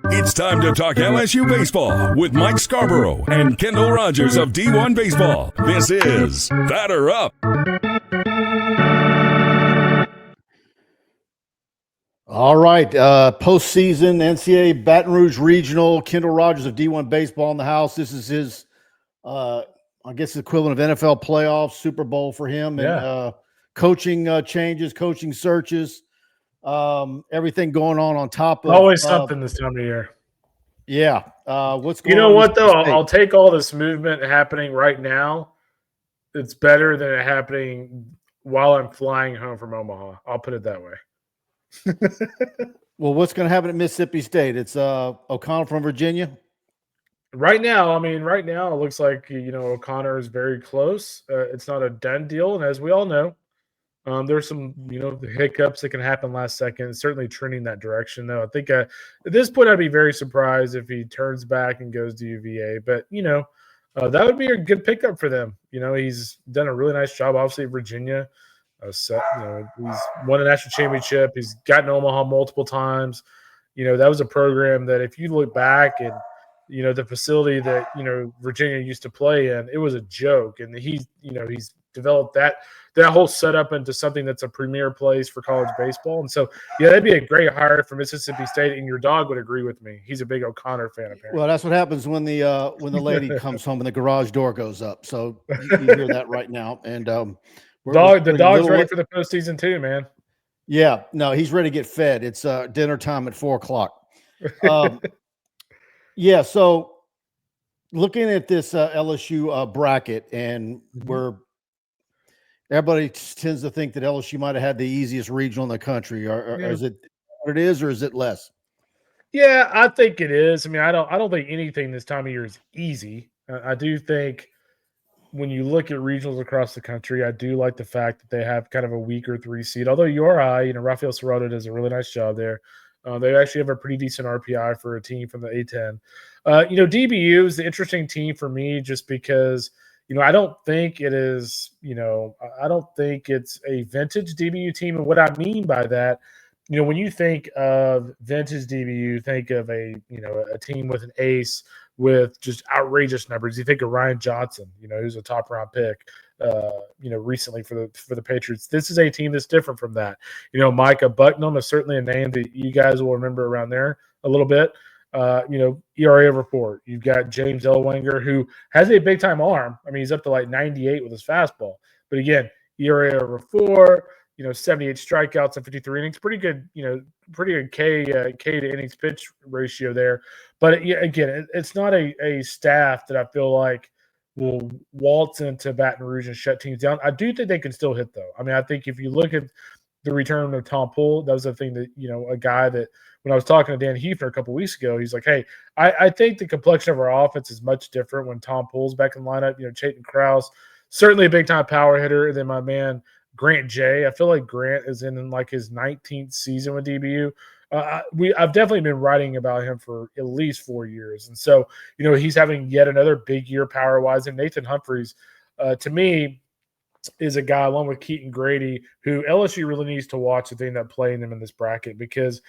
It's time to talk LSU baseball with Mike Scarborough and Kendall Rogers of D1 Baseball. This is Batter Up. All right, postseason NCAA Baton Rouge Regional. Kendall Rogers of D1 Baseball in the house. This is his, I guess, equivalent of NFL playoffs, Super Bowl for him, and coaching changes, coaching searches, everything going on top of always something this time of year. Yeah, what's going on? You know what though? I'll take all this movement happening right now. It's better than it happening while I'm flying home from Omaha. I'll put it that way. Well, what's going to happen at Mississippi State? It's O'Connell from Virginia. Right now, it looks like O'Connor is very close. It's not a done deal, and as we all know, there's some the hiccups that can happen last second. Certainly trending that direction, though. I think at this point, I'd be very surprised if he turns back and goes to UVA. But that would be a good pickup for them. He's done a really nice job. Obviously, Virginia. He's won a national championship. He's gotten Omaha multiple times. That was a program that if you look back and, the facility that, Virginia used to play in, it was a joke. And he's developed that whole setup into something that's a premier place for college baseball. And so, that'd be a great hire for Mississippi State. And your dog would agree with me. He's a big O'Connor fan, apparently. Well, that's what happens when the lady comes home and the garage door goes up. So you hear that right now. And, the dog's ready for the postseason too, man. Yeah, no, he's ready to get fed. It's dinner time at 4:00. Yeah, so looking at this LSU bracket, and where everybody tends to think that LSU might have had the easiest regional in the country. Or is it what it is, or is it less? Yeah, I think it is. I don't think anything this time of year is easy. I do think when you look at regionals across the country, I do like the fact that they have kind of a weaker 3 seed. Although URI, Rafael Serrano does a really nice job there. They actually have a pretty decent RPI for a team from the A10. DBU is the interesting team for me just because, I don't think it is, I don't think it's a vintage DBU team. And what I mean by that, when you think of vintage DBU, think of a team with an ace with just outrageous numbers. You think of Ryan Johnson, who's a top round pick, recently for the Patriots. This is a team that's different from that. Micah Bucknam is certainly a name that you guys will remember around there a little bit. ERA over 4. You've got James Ellwanger, who has a big time arm. He's up to like 98 with his fastball. But again, ERA over 4. 78 strikeouts and 53 innings. Pretty good, pretty good K to innings pitch ratio there. But again, it's not a staff that I feel like will waltz into Baton Rouge and shut teams down. I do think they can still hit, though. I think if you look at the return of Tom Poole, that was a thing that, a guy that when I was talking to Dan Hefner a couple of weeks ago, he's like, hey, I think the complexion of our offense is much different when Tom Poole's back in the lineup. Chayton Krause, certainly a big-time power hitter. And then my man Grant J. I feel like Grant is in like his 19th season with DBU. I've definitely been writing about him for at least 4 years. And so, he's having yet another big year power-wise. And Nathan Humphreys, to me, is a guy along with Keaton Grady who LSU really needs to watch if they end up playing them in this bracket because,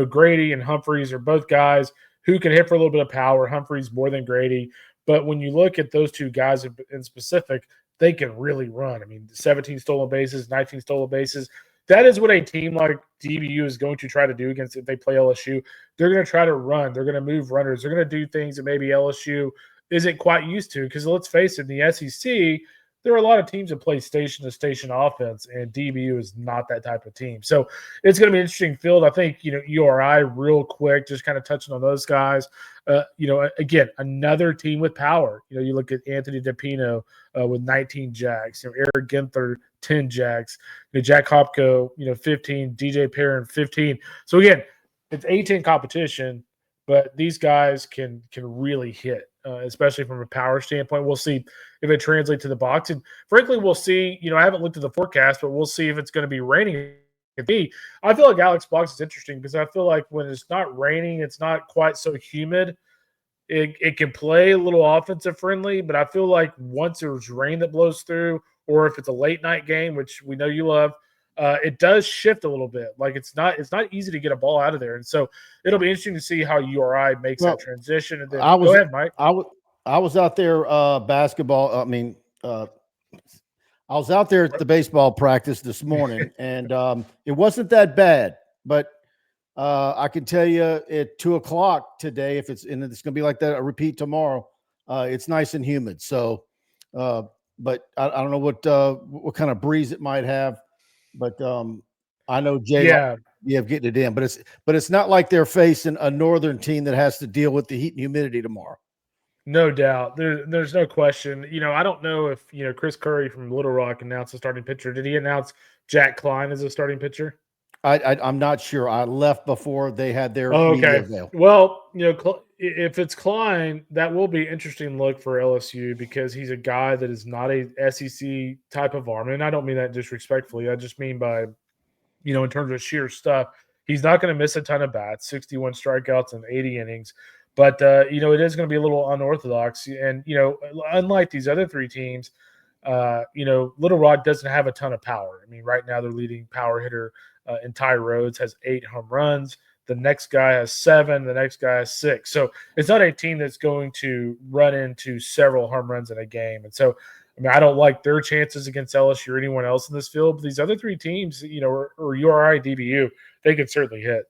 Grady and Humphreys are both guys who can hit for a little bit of power. Humphreys more than Grady. But when you look at those two guys in specific, they can really run. 17 stolen bases, 19 stolen bases. That is what a team like DBU is going to try to do against if they play LSU. They're going to try to run. They're going to move runners. They're going to do things that maybe LSU isn't quite used to because let's face it, in the SEC, there are a lot of teams that play station-to-station offense, and DBU is not that type of team. So it's going to be an interesting field. I think, URI real quick, just kind of touching on those guys. Again, another team with power. You look at Anthony DePino with 19 jacks, Eric Ginther, 10 jacks, Jack Hopko, 15, DJ Perrin, 15. So again, it's A10 competition, but these guys can really hit. Especially from a power standpoint. We'll see if it translates to the box. And frankly, we'll see, I haven't looked at the forecast, but we'll see if it's going to be raining. I feel like Alex Box is interesting because I feel like when it's not raining, it's not quite so humid. It can play a little offensive friendly, but I feel like once there's rain that blows through, or if it's a late night game, which we know you love, it does shift a little bit. Like it's not easy to get a ball out of there. And so it'll be interesting to see how URI makes that transition. And then go ahead, Mike. I was out there basketball. I was out there at the baseball practice this morning, and it wasn't that bad. But I can tell you at 2:00 today, if it's going to be like that, a repeat tomorrow. It's nice and humid. So, but I don't know what kind of breeze it might have. But I know Jay, getting it in. But it's not like they're facing a northern team that has to deal with the heat and humidity tomorrow. No doubt. There's no question. I don't know if, Chris Curry from Little Rock announced a starting pitcher. Did he announce Jack Klein as a starting pitcher? I'm not sure. I left before they had their okay. Avail. Well, if it's Klein, that will be an interesting look for LSU because he's a guy that is not a SEC type of arm. And I don't mean that disrespectfully. I just mean by, in terms of sheer stuff, he's not going to miss a ton of bats, 61 strikeouts and 80 innings. But, it is going to be a little unorthodox. And, unlike these other three teams, Little Rock doesn't have a ton of power. I mean, right now their leading power hitter in Ty Rhodes has 8 home runs. The next guy has 7. The next guy has 6. So it's not a team that's going to run into several home runs in a game. And so, I don't like their chances against LSU or anyone else in this field. But these other three teams, or URI, DBU, they can certainly hit.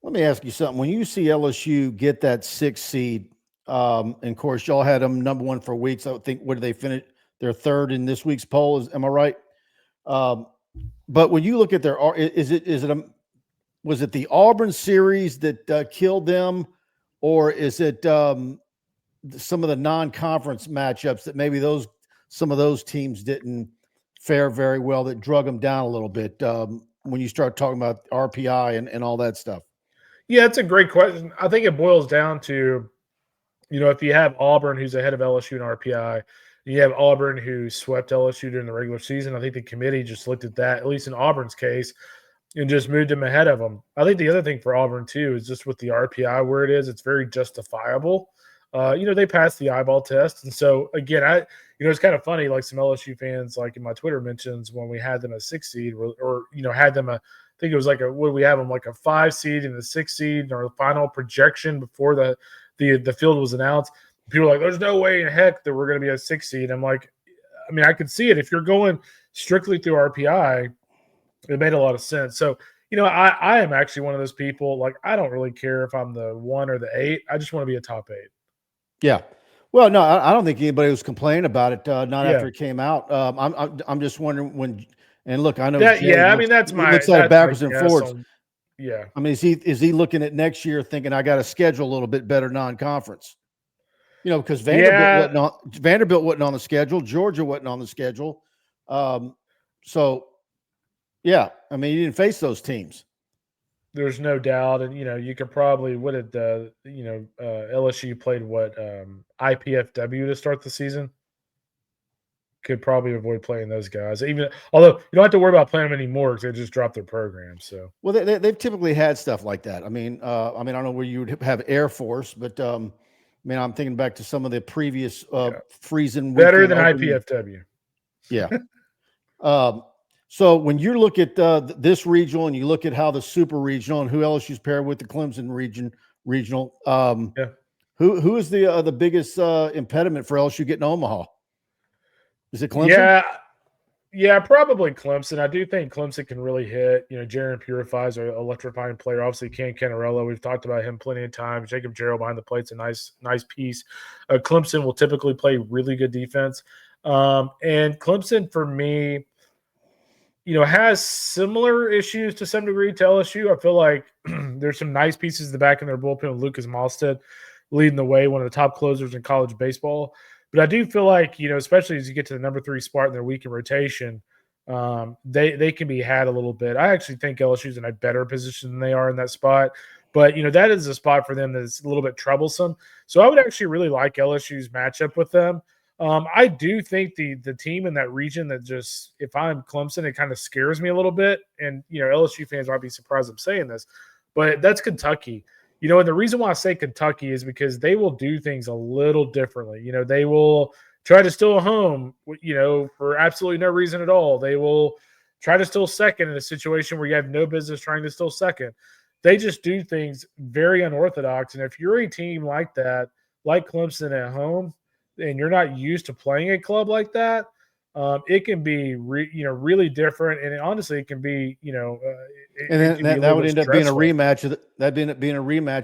Let me ask you something. When you see LSU get that 6th seed, and of course, y'all had them number 1 for weeks. I would think, what did they finish? Their 3rd in this week's poll. Am I right? But when you look at their, was it the Auburn series that killed them, or is it some of the non-conference matchups that maybe some of those teams didn't fare very well that drug them down a little bit when you start talking about RPI and all that stuff? Yeah, it's a great question. I think it boils down to, if you have Auburn, who's ahead of LSU in RPI, you have Auburn, who swept LSU during the regular season. I think the committee just looked at that, at least in Auburn's case, and just moved them ahead of them. I think the other thing for Auburn, too, is just with the RPI where it is, it's very justifiable. They passed the eyeball test. And so, again, it's kind of funny, like some LSU fans, like in my Twitter mentions, when we had them a 6th seed or had them I think it was like what we have them like a 5 seed and a 6 seed in our final projection before the field was announced. People were like, there's no way in heck that we're going to be a 6 seed. I'm like, I could see it. If you're going strictly through RPI, it made a lot of sense. So, I am actually one of those people, like, I don't really care if I'm the 1 or the 8. I just want to be a top 8. Yeah. Well, no, I don't think anybody was complaining about it. After it came out. I'm just wondering when. And look, I know. That's my. He looks at it backwards and forwards. Yeah. Is he looking at next year thinking I got to schedule a little bit better non-conference? Because Vanderbilt wasn't on the schedule, Georgia wasn't on the schedule. So, yeah, you didn't face those teams. There's no doubt, and you could probably LSU played IPFW to start the season. Could probably avoid playing those guys, although you don't have to worry about playing them anymore because they just dropped their program. So, well, they've typically had stuff like that. I don't know where you would have Air Force, but I'm thinking back to some of the previous freezing better than IPFW. Yeah. So when you look at this regional and you look at how the super regional and who LSU's paired with the Clemson regional, who is the biggest impediment for LSU getting Omaha? Is it Clemson? Yeah, probably Clemson. I do think Clemson can really hit. Jaron Purify's an electrifying player. Obviously, Ken Canarello, we've talked about him plenty of times. Jacob Jarrell behind the plate's a nice piece. Clemson will typically play really good defense. And Clemson, for me, has similar issues to some degree to LSU. I feel like there's some nice pieces in the back in their bullpen with Lucas Malstead leading the way, one of the top closers in college baseball. But I do feel like, especially as you get to the number 3 spot in their weekend rotation, they can be had a little bit. I actually think LSU's in a better position than they are in that spot. But, that is a spot for them that's a little bit troublesome. So I would actually really like LSU's matchup with them. I do think the team in that region that just, if I'm Clemson, it kind of scares me a little bit. And, LSU fans might be surprised I'm saying this, but that's Kentucky. And the reason why I say Kentucky is because they will do things a little differently. They will try to steal a home, for absolutely no reason at all. They will, try to steal second in a situation where you have no business trying to steal second. They just do things very unorthodox. And if you're a team like that, like Clemson at home, and you're not used to playing a club like that, it can be really different. And honestly, it can be and then that would end up being a rematch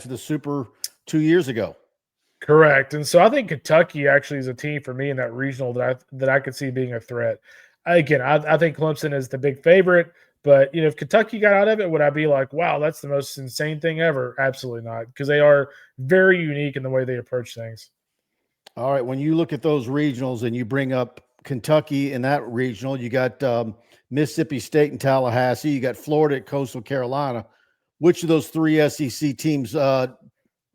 of the Super 2 years ago. Correct. And so I think Kentucky actually is a team for me in that regional that I could see being a threat. Again, I think Clemson is the big favorite, but if Kentucky got out of it, would I be like, wow, that's the most insane thing ever? Absolutely not, because they are very unique in the way they approach things. All right. When you look at those regionals and you bring up Kentucky in that regional, you got Mississippi State and Tallahassee, you got Florida at Coastal Carolina. Which of those three SEC teams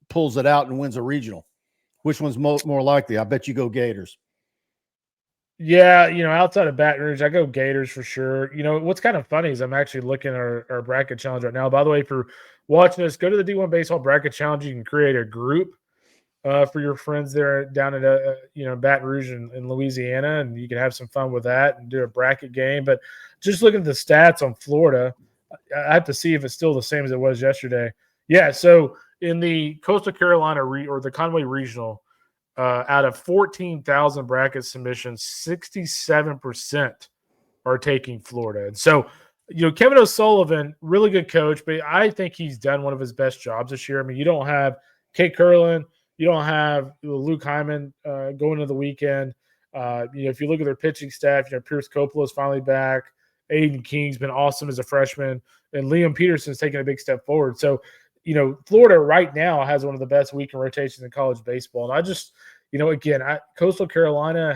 pulls it out and wins a regional? Which one's more likely? I bet you go Gators. Yeah, outside of Baton Rouge, I go Gators for sure. What's kind of funny is I'm actually looking at our bracket challenge right now. By the way, for watching us, go to the D1 Baseball Bracket Challenge. You can create a group for your friends there down at Baton Rouge in Louisiana, and you can have some fun with that and do a bracket game. But just looking at the stats on Florida, I have to see if it's still the same as it was yesterday. Yeah, so in the Coastal Carolina or the Conway Regional, out of 14,000 bracket submissions, 67% are taking Florida. And so, Kevin O'Sullivan, really good coach, but I think he's done one of his best jobs this year. I mean, you don't have Kate Curlin, you don't have Luke Hyman going into the weekend. If you look at their pitching staff, Pierce Coppola is finally back. Aiden King's been awesome as a freshman, and Liam Peterson's taking a big step forward. So, Florida right now has one of the best weekend rotations in college baseball. And I just, Coastal Carolina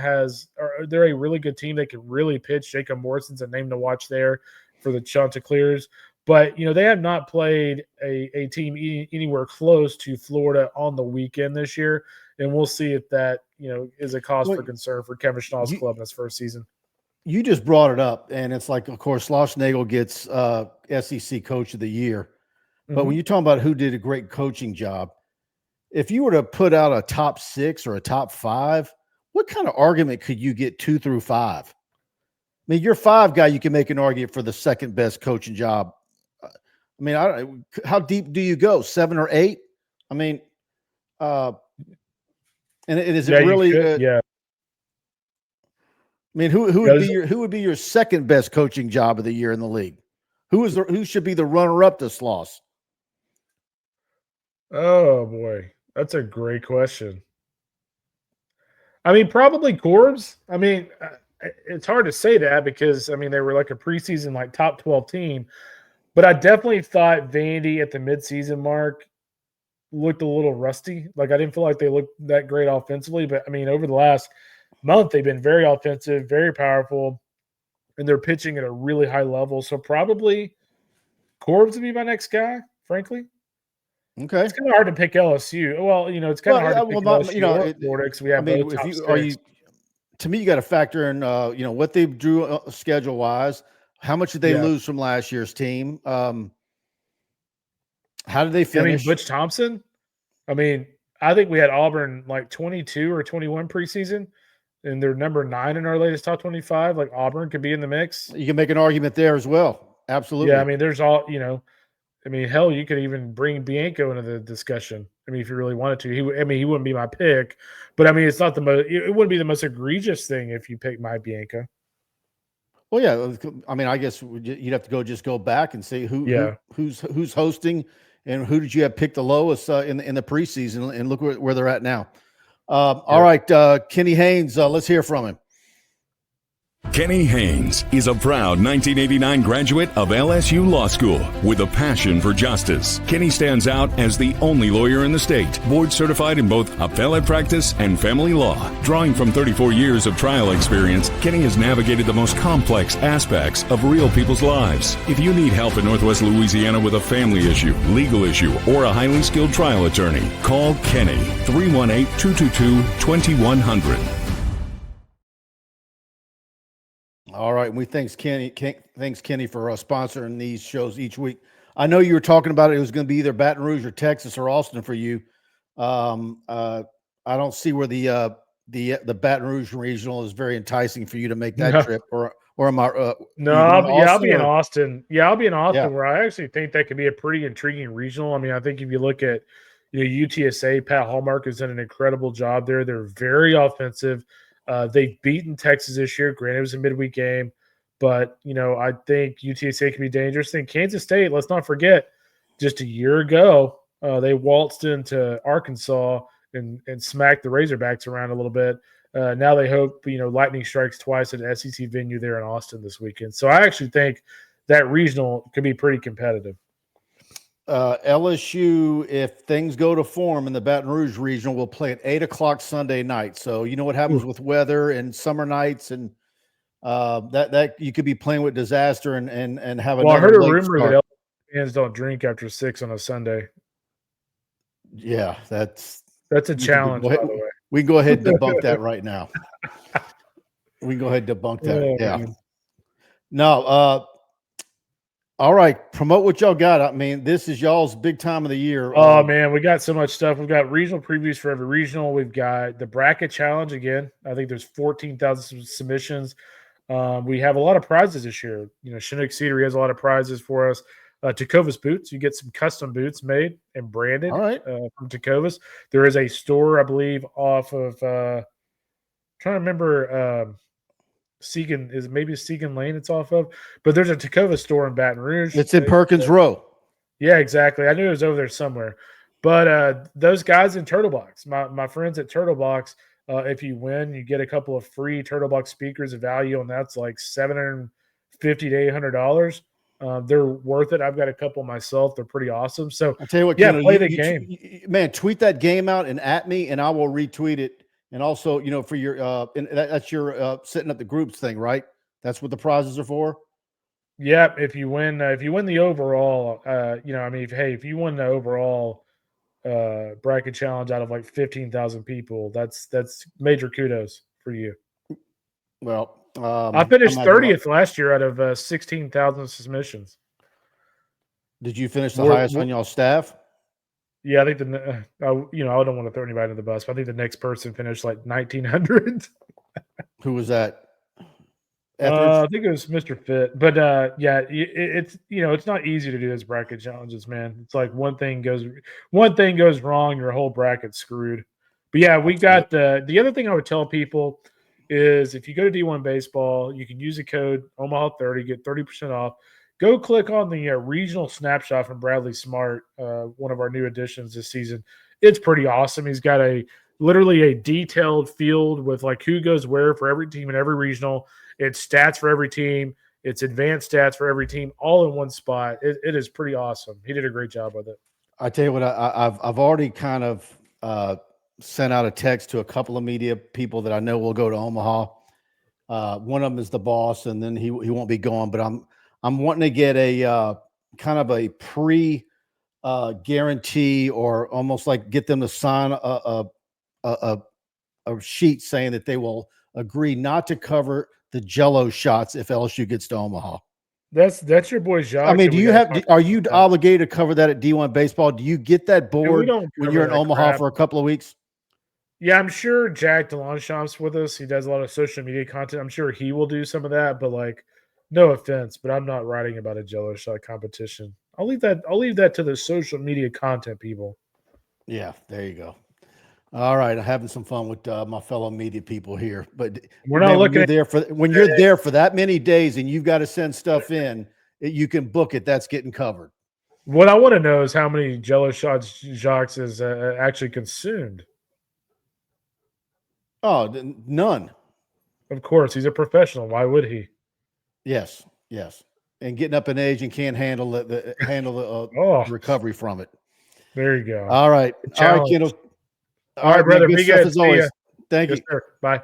they're a really good team. They can really pitch. Jacob Morrison's a name to watch there for the Chanticleers. But, they have not played a team anywhere close to Florida on the weekend this year. And we'll see if that, is a cause for concern for Kevin Schnall's club in his first season. You just brought it up, and it's like, of course, Schlossnagle gets SEC Coach of the Year. But when you're talking about who did a great coaching job, if you were to put out a top 6 or a top 5, what kind of argument could you get 2 through 5? I mean, you're 5 guy, you can make an argument for the second best coaching job. I mean, how deep do you go? 7 or 8? I mean, and is it really? Yeah. I mean, who would be your second best coaching job of the year in the league? Who should be the runner up to Schloss? Oh boy, that's a great question. I mean, probably Corbs. I mean, it's hard to say that because they were like a preseason top 12 team, but I definitely thought Vandy at the midseason mark looked a little rusty. I didn't feel like they looked that great offensively, but over the last month they've been very offensive, very powerful, and they're pitching at a really high level. So probably Corbs would be my next guy, frankly. Okay. It's kind of hard to pick LSU. Well, it's kind of hard to pick LSU or Florida because we have to me, you got to factor in, what they drew schedule-wise. How much did they lose from last year's team? How did they finish? Butch Thompson? I think we had Auburn 22 or 21 preseason, and they're number 9 in our latest top 25. Auburn could be in the mix. You can make an argument there as well. Absolutely. Yeah, there's all, hell, you could even bring Bianco into the discussion. If you really wanted to, he wouldn't be my pick, but it's not it wouldn't be the most egregious thing if you pick my Bianco. Well, yeah. I guess you'd have to go back and see who's hosting and who did you have picked the lowest in the preseason, and look where they're at now. All right, Kenny Haines, let's hear from him. Kenny Haines is a proud 1989 graduate of LSU Law School with a passion for justice. Kenny stands out as the only lawyer in the state, board certified in both appellate practice and family law. Drawing from 34 years of trial experience, Kenny has navigated the most complex aspects of real people's lives. If you need help in Northwest Louisiana with a family issue, legal issue, or a highly skilled trial attorney, call Kenny 318-222-2100. All right, we thanks Kenny for sponsoring these shows each week. I know you were talking about it was going to be either Baton Rouge or Texas or Austin for you. I don't see where the Baton Rouge Regional is very enticing for you to make that trip, or Or am I? No, I'll be in Austin. Yeah, I'll be in Austin, where I actually think that could be a pretty intriguing regional. I mean, I think if you look at UTSA, Pat Hallmark has done an incredible job there. They're very offensive. They've beaten Texas this year. Granted, it was a midweek game, but I think UTSA can be dangerous. And Kansas State, let's not forget, just a year ago, they waltzed into Arkansas and smacked the Razorbacks around a little bit. Now they hope lightning strikes twice at an SEC venue there in Austin this weekend. So I actually think that regional could be pretty competitive. LSU, if things go to form in the Baton Rouge regional, will play at 8:00 Sunday night. So you know what happens with weather and summer nights, and that you could be playing with disaster and have a. Well, I heard a rumor that LSU fans don't drink after 6 on a Sunday. Yeah, that's a challenge. By the way, we can go ahead and debunk that right now. We can go ahead and debunk that. Oh, yeah. Man. No. All right, promote what y'all got. I mean, this is y'all's big time of the year. Oh, man, we got so much stuff. We've got regional previews for every regional. We've got the bracket challenge again. I think there's 14,000 submissions. We have a lot of prizes this year. Chinook Cedar has a lot of prizes for us. Tecovas boots. You get some custom boots made and branded from Tecovas. There is a store, I believe, off of trying to remember Segan, is maybe Segan Lane it's off of, but there's a Tecovas store in Baton Rouge. It's in Perkins Row. Yeah, exactly. I knew it was over there somewhere. But those guys in Turtle Box, my friends at Turtle Box, if you win, you get a couple of free Turtle Box speakers of value, and that's like $750 to $800. They're worth it. I've got a couple myself. They're pretty awesome. So I'll tell you what, play the game. Man, tweet that game out and at me, and I will retweet it. And also, for your that's your setting up the groups thing, right? That's what the prizes are for. Yeah, if you win the overall, if you win the overall bracket challenge out of like 15,000 people, that's major kudos for you. Well, I finished 30th last year out of 16,000 submissions. Did you finish the highest on y'all staff? Yeah, I think I don't want to throw anybody under the bus, but I think the next person finished like 1,900. Who was that? I think it was Mr. Fit, but it's not easy to do those bracket challenges, man. It's like one thing goes wrong, your whole bracket's screwed. But yeah, we got the other thing I would tell people is if you go to D1 Baseball, you can use the code Omaha30, get 30% off. Go click on the regional snapshot from Bradley Smart, one of our new additions this season. It's pretty awesome. He's got literally a detailed field with like who goes where for every team in every regional. It's stats for every team. It's advanced stats for every team, all in one spot. It is pretty awesome. He did a great job with it. I tell you what, I've already kind of sent out a text to a couple of media people that I know will go to Omaha. One of them is the boss, and then he won't be going. But I'm wanting to get a kind of a guarantee, or almost like get them to sign a sheet saying that they will agree not to cover the Jello shots if LSU gets to Omaha. That's your boy Jacques. I mean, are you obligated to cover that at D1 Baseball? Do you get that board when you're in Omaha for a couple of weeks? Yeah, I'm sure Jack DeLongchamp's with us. He does a lot of social media content. I'm sure he will do some of that, but like, no offense, but I'm not writing about a Jello shot competition. I'll leave that to the social media content people. Yeah, there you go. All right, I'm having some fun with my fellow media people here, but we're not looking when you're there for that many days and you've got to send stuff in, you can book it. That's getting covered. What I want to know is how many Jello shots Jacques has actually consumed. Oh, none. Of course, he's a professional. Why would he? Yes, and getting up in age and can't handle the recovery from it. There you go. All right, Kendall. All right, brother. Man, good stuff as always. Thank you. Sir. Bye.